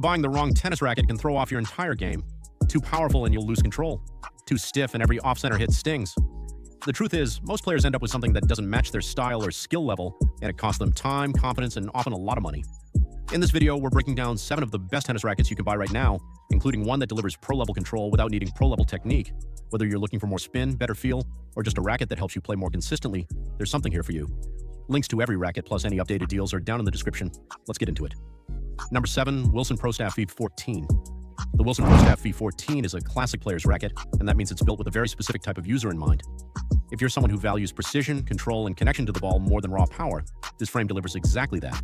Buying the wrong tennis racket can throw off your entire game. Too powerful and you'll lose control. Too stiff and every off-center hit stings. The truth is, most players end up with something that doesn't match their style or skill level, and it costs them time, confidence, and often a lot of money. In this video, we're breaking down 7 of the best tennis rackets you can buy right now, including one that delivers pro-level control without needing pro-level technique. Whether you're looking for more spin, better feel, or just a racket that helps you play more consistently, there's something here for you. Links to every racket plus any updated deals are down in the description. Let's get into it. Number 7, Wilson Pro Staff V14. The Wilson Pro Staff V14 is a classic player's racket, and that means it's built with a very specific type of user in mind. If you're someone who values precision, control, and connection to the ball more than raw power, this frame delivers exactly that.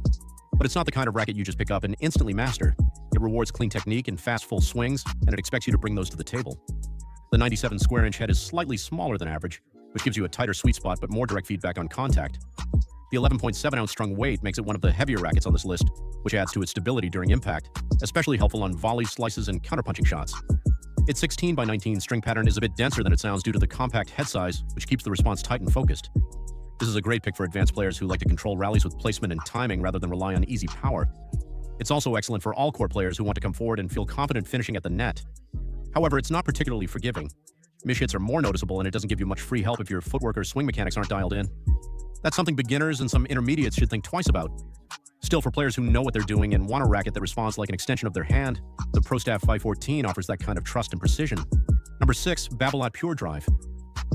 But it's not the kind of racket you just pick up and instantly master. It rewards clean technique and fast full swings, and it expects you to bring those to the table. The 97 square inch head is slightly smaller than average, which gives you a tighter sweet spot but more direct feedback on contact. The 11.7 ounce strung weight makes it one of the heavier rackets on this list, which adds to its stability during impact, especially helpful on volleys, slices, and counterpunching shots. Its 16 by 19 string pattern is a bit denser than it sounds due to the compact head size, which keeps the response tight and focused. This is a great pick for advanced players who like to control rallies with placement and timing rather than rely on easy power. It's also excellent for all court players who want to come forward and feel confident finishing at the net. However, it's not particularly forgiving. Miss hits are more noticeable, and it doesn't give you much free help if your footwork or swing mechanics aren't dialed in. That's something beginners and some intermediates should think twice about. Still, for players who know what they're doing and want a racket that responds like an extension of their hand, the Pro Staff V14 offers that kind of trust and precision. Number 6, Babolat Pure Drive.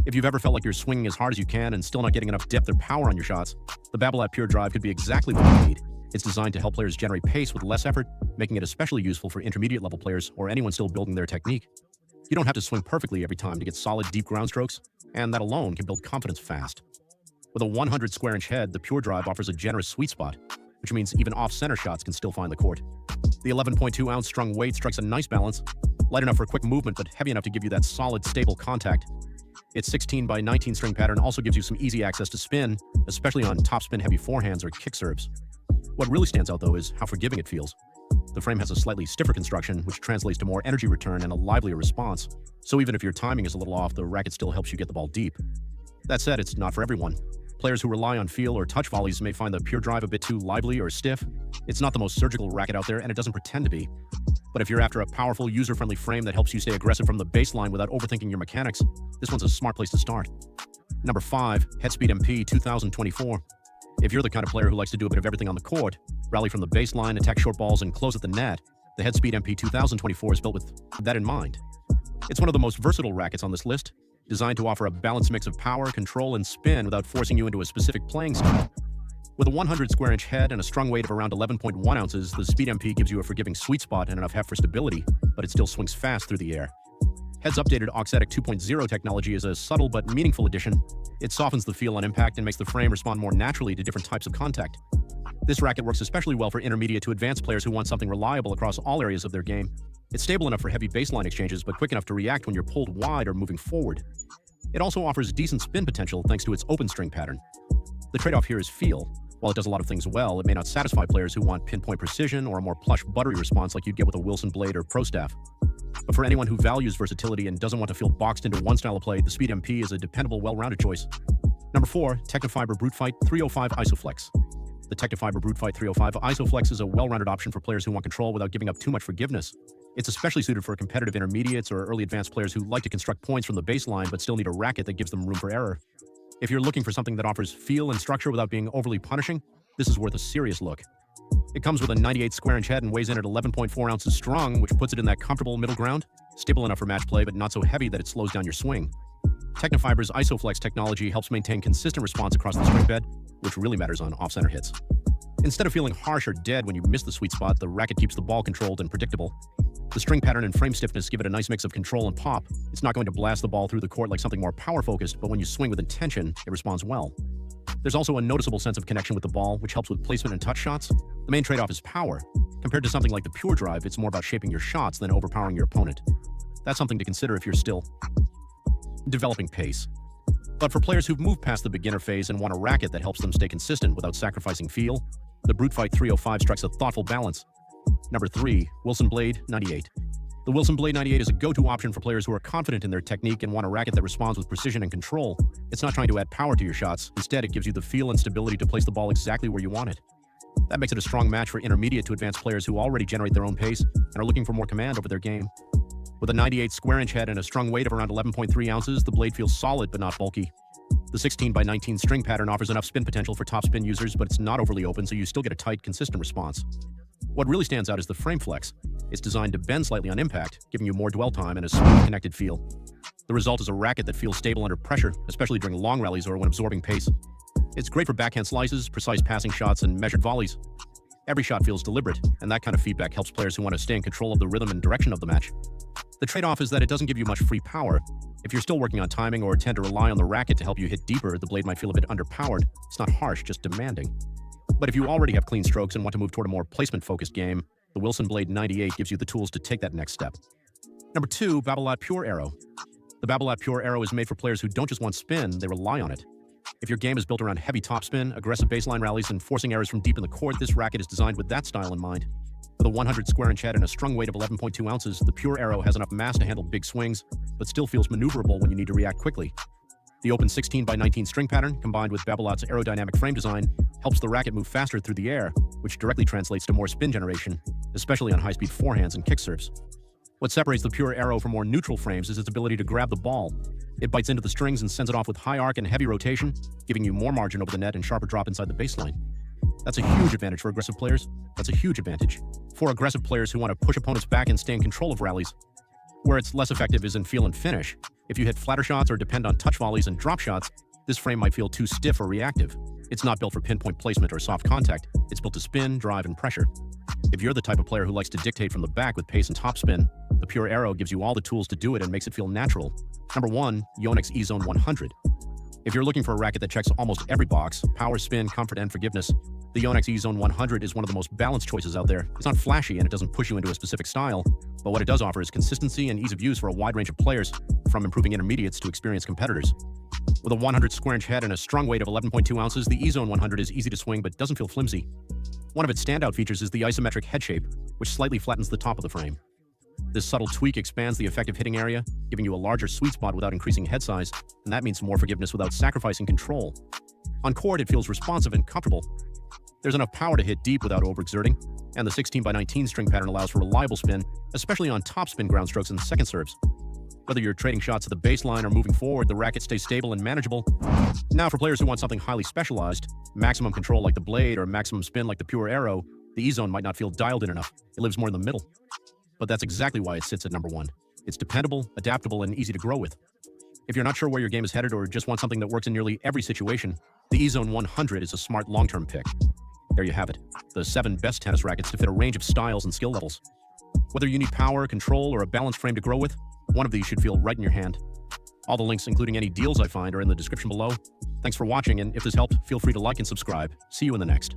If you've ever felt like you're swinging as hard as you can and still not getting enough depth or power on your shots, the Babolat Pure Drive could be exactly what you need. It's designed to help players generate pace with less effort, making it especially useful for intermediate level players or anyone still building their technique. You don't have to swing perfectly every time to get solid, deep ground strokes, and that alone can build confidence fast. With a 100 square inch head, the Pure Drive offers a generous sweet spot, which means even off-center shots can still find the court. The 11.2 ounce strung weight strikes a nice balance, light enough for quick movement but heavy enough to give you that solid, stable contact. Its 16 by 19 string pattern also gives you some easy access to spin, especially on topspin heavy forehands or kick serves. What really stands out though is how forgiving it feels. The frame has a slightly stiffer construction, which translates to more energy return and a livelier response, so even if your timing is a little off, the racket still helps you get the ball deep. That said, it's not for everyone. Players who rely on feel or touch volleys may find the Pure Drive a bit too lively or stiff. It's not the most surgical racket out there, and it doesn't pretend to be. But if you're after a powerful, user-friendly frame that helps you stay aggressive from the baseline without overthinking your mechanics, this one's a smart place to start. Number 5, Headspeed MP 2024. If you're the kind of player who likes to do a bit of everything on the court, rally from the baseline, attack short balls, and close at the net, the Headspeed MP 2024 is built with that in mind. It's one of the most versatile rackets on this list, designed to offer a balanced mix of power, control, and spin without forcing you into a specific playing style. With a 100 square inch head and a strung weight of around 11.1 ounces, the Speed MP gives you a forgiving sweet spot and enough heft for stability, but it still swings fast through the air. Head's updated Auxetic 2.0 technology is a subtle but meaningful addition. It softens the feel on impact and makes the frame respond more naturally to different types of contact. This racket works especially well for intermediate to advanced players who want something reliable across all areas of their game. It's stable enough for heavy baseline exchanges, but quick enough to react when you're pulled wide or moving forward. It also offers decent spin potential thanks to its open string pattern. The trade-off here is feel. While it does a lot of things well, it may not satisfy players who want pinpoint precision or a more plush, buttery response like you'd get with a Wilson Blade or Pro Staff. But for anyone who values versatility and doesn't want to feel boxed into one style of play, the Speed MP is a dependable, well-rounded choice. Number 4, Technifiber Brute Fight 305 Isoflex. The Technifiber Brute Fight 305 Isoflex is a well-rounded option for players who want control without giving up too much forgiveness. It's especially suited for competitive intermediates or early advanced players who like to construct points from the baseline but still need a racket that gives them room for error. If you're looking for something that offers feel and structure without being overly punishing, this is worth a serious look. It comes with a 98 square inch head and weighs in at 11.4 ounces strung, which puts it in that comfortable middle ground, stable enough for match play but not so heavy that it slows down your swing. Technifiber's Isoflex technology helps maintain consistent response across the string bed, which really matters on off-center hits. Instead of feeling harsh or dead when you miss the sweet spot, the racket keeps the ball controlled and predictable. The string pattern and frame stiffness give it a nice mix of control and pop. It's not going to blast the ball through the court like something more power-focused, but when you swing with intention, it responds well. There's also a noticeable sense of connection with the ball, which helps with placement and touch shots. The main trade-off is power. Compared to something like the Pure Drive, it's more about shaping your shots than overpowering your opponent. That's something to consider if you're still developing pace. But for players who've moved past the beginner phase and want a racket that helps them stay consistent without sacrificing feel, the Brute Fight 305 strikes a thoughtful balance. Number 3, Wilson Blade 98. The Wilson Blade 98 is a go-to option for players who are confident in their technique and want a racket that responds with precision and control. It's not trying to add power to your shots. Instead, it gives you the feel and stability to place the ball exactly where you want it. That makes it a strong match for intermediate to advanced players who already generate their own pace and are looking for more command over their game. With a 98 square inch head and a strung weight of around 11.3 ounces, the blade feels solid but not bulky. The 16x19 string pattern offers enough spin potential for top spin users, but it's not overly open, so you still get a tight, consistent response. What really stands out is the frame flex. It's designed to bend slightly on impact, giving you more dwell time and a smooth, connected feel. The result is a racket that feels stable under pressure, especially during long rallies or when absorbing pace. It's great for backhand slices, precise passing shots, and measured volleys. Every shot feels deliberate, and that kind of feedback helps players who want to stay in control of the rhythm and direction of the match. The trade-off is that it doesn't give you much free power. If you're still working on timing or tend to rely on the racket to help you hit deeper, the blade might feel a bit underpowered. It's not harsh, just demanding. But if you already have clean strokes and want to move toward a more placement-focused game, the Wilson Blade 98 gives you the tools to take that next step. Number 2, Babolat Pure Arrow. The Babolat Pure Arrow is made for players who don't just want spin, they rely on it. If your game is built around heavy topspin, aggressive baseline rallies, and forcing errors from deep in the court, this racket is designed with that style in mind. With a 100 square inch head and a strung weight of 11.2 ounces, the Pure Arrow has enough mass to handle big swings, but still feels maneuverable when you need to react quickly. The open 16x19 string pattern, combined with Babolat's aerodynamic frame design, helps the racket move faster through the air, which directly translates to more spin generation, especially on high-speed forehands and kick serves. What separates the Pure Arrow from more neutral frames is its ability to grab the ball. It bites into the strings and sends it off with high arc and heavy rotation, giving you more margin over the net and sharper drop inside the baseline. That's a huge advantage for aggressive players. That's a huge advantage for aggressive players who want to push opponents back and stay in control of rallies. Where it's less effective is in feel and finish. If you hit flatter shots or depend on touch volleys and drop shots, this frame might feel too stiff or reactive. It's not built for pinpoint placement or soft contact. It's built to spin, drive, and pressure. If you're the type of player who likes to dictate from the back with pace and topspin, the Pure Arrow gives you all the tools to do it and makes it feel natural. Number 1, Yonex E-Zone 100. If you're looking for a racket that checks almost every box, power, spin, comfort, and forgiveness, the Yonex E-Zone 100 is one of the most balanced choices out there. It's not flashy and it doesn't push you into a specific style, but what it does offer is consistency and ease of use for a wide range of players, from improving intermediates to experienced competitors. With a 100 square inch head and a strung weight of 11.2 ounces, the E-Zone 100 is easy to swing but doesn't feel flimsy. One of its standout features is the isometric head shape, which slightly flattens the top of the frame. This subtle tweak expands the effective hitting area, giving you a larger sweet spot without increasing head size, and that means more forgiveness without sacrificing control. On court, it feels responsive and comfortable. There's enough power to hit deep without overexerting, and the 16x19 string pattern allows for reliable spin, especially on topspin ground strokes and second serves. Whether you're trading shots at the baseline or moving forward, the racket stays stable and manageable. Now, for players who want something highly specialized, maximum control like the blade or maximum spin like the Pure Arrow, the E-Zone might not feel dialed in enough. It lives more in the middle. But that's exactly why it sits at number 1. It's dependable, adaptable, and easy to grow with. If you're not sure where your game is headed or just want something that works in nearly every situation, the E-Zone 100 is a smart long-term pick. There you have it, the 7 best tennis rackets to fit a range of styles and skill levels. Whether you need power, control, or a balanced frame to grow with, one of these should feel right in your hand. All the links, including any deals I find, are in the description below. Thanks for watching, and if this helped, feel free to like and subscribe. See you in the next.